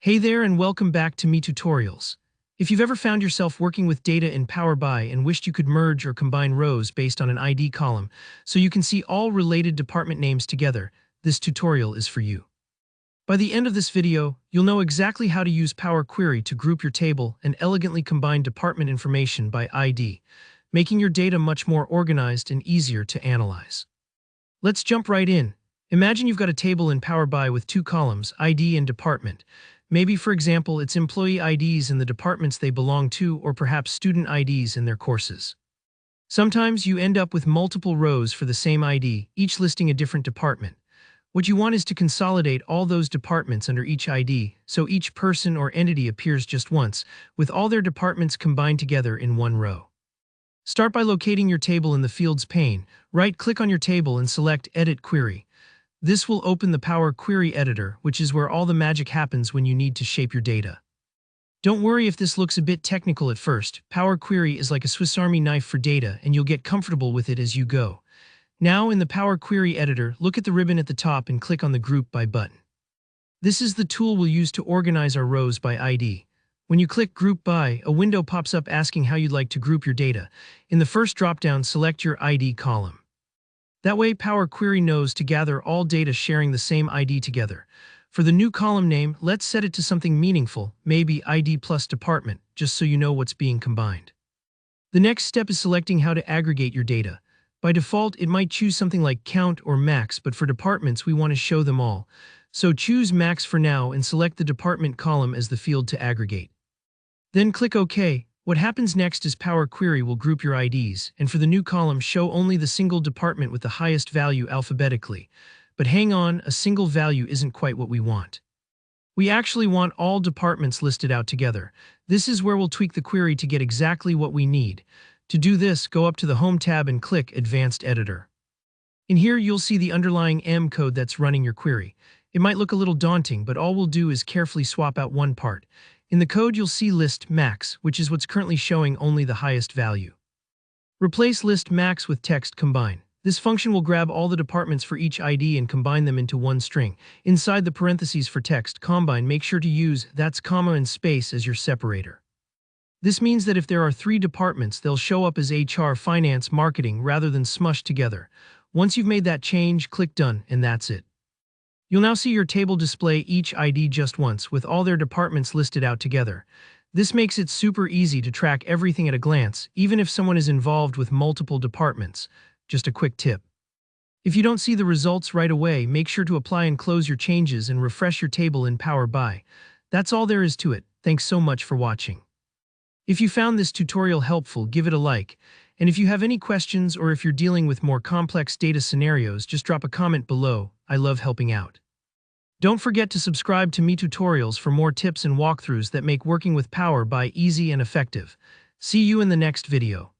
Hey there and welcome back to Me Tutorials. If you've ever found yourself working with data in Power BI and wished you could merge or combine rows based on an ID column so you can see all related department names together, this tutorial is for you. By the end of this video, you'll know exactly how to use Power Query to group your table and elegantly combine department information by ID, making your data much more organized and easier to analyze. Let's jump right in. Imagine you've got a table in Power BI with two columns, ID and department. Maybe, for example, it's employee IDs in the departments they belong to, or perhaps student IDs in their courses. Sometimes you end up with multiple rows for the same ID, each listing a different department. What you want is to consolidate all those departments under each ID, so each person or entity appears just once, with all their departments combined together in one row. Start by locating your table in the Fields pane. Right-click on your table and select Edit Query. This will open the Power Query Editor, which is where all the magic happens when you need to shape your data. Don't worry if this looks a bit technical at first. Power Query is like a Swiss Army knife for data, and you'll get comfortable with it as you go. Now, in the Power Query Editor, look at the ribbon at the top and click on the Group By button. This is the tool we'll use to organize our rows by ID. When you click Group By, a window pops up asking how you'd like to group your data. In the first dropdown, select your ID column. That way, Power Query knows to gather all data sharing the same ID together. For the new column name, let's set it to something meaningful, maybe ID plus department, just so you know what's being combined. The next step is selecting how to aggregate your data. By default, it might choose something like count or max, but for departments, we want to show them all. So choose max for now and select the department column as the field to aggregate. Then click OK. What happens next is Power Query will group your IDs, and for the new column, show only the single department with the highest value alphabetically. But hang on, a single value isn't quite what we want. We actually want all departments listed out together. This is where we'll tweak the query to get exactly what we need. To do this, go up to the Home tab and click Advanced Editor. In here, you'll see the underlying M code that's running your query. It might look a little daunting, but all we'll do is carefully swap out one part. In the code, you'll see list max, which is what's currently showing only the highest value. Replace list max with text combine. This function will grab all the departments for each ID and combine them into one string. Inside the parentheses for text combine, make sure to use that's comma and space as your separator. This means that if there are 3 departments, they'll show up as HR, Finance, Marketing rather than smushed together. Once you've made that change, click Done, and that's it. You'll now see your table display each ID just once, with all their departments listed out together. This makes it super easy to track everything at a glance, even if someone is involved with multiple departments. Just a quick tip. If you don't see the results right away, make sure to apply and close your changes and refresh your table in Power BI. That's all there is to it. Thanks so much for watching. If you found this tutorial helpful, give it a like. And if you have any questions or if you're dealing with more complex data scenarios, just drop a comment below. I love helping out. Don't forget to subscribe to Me Tutorials for more tips and walkthroughs that make working with Power BI easy and effective. See you in the next video.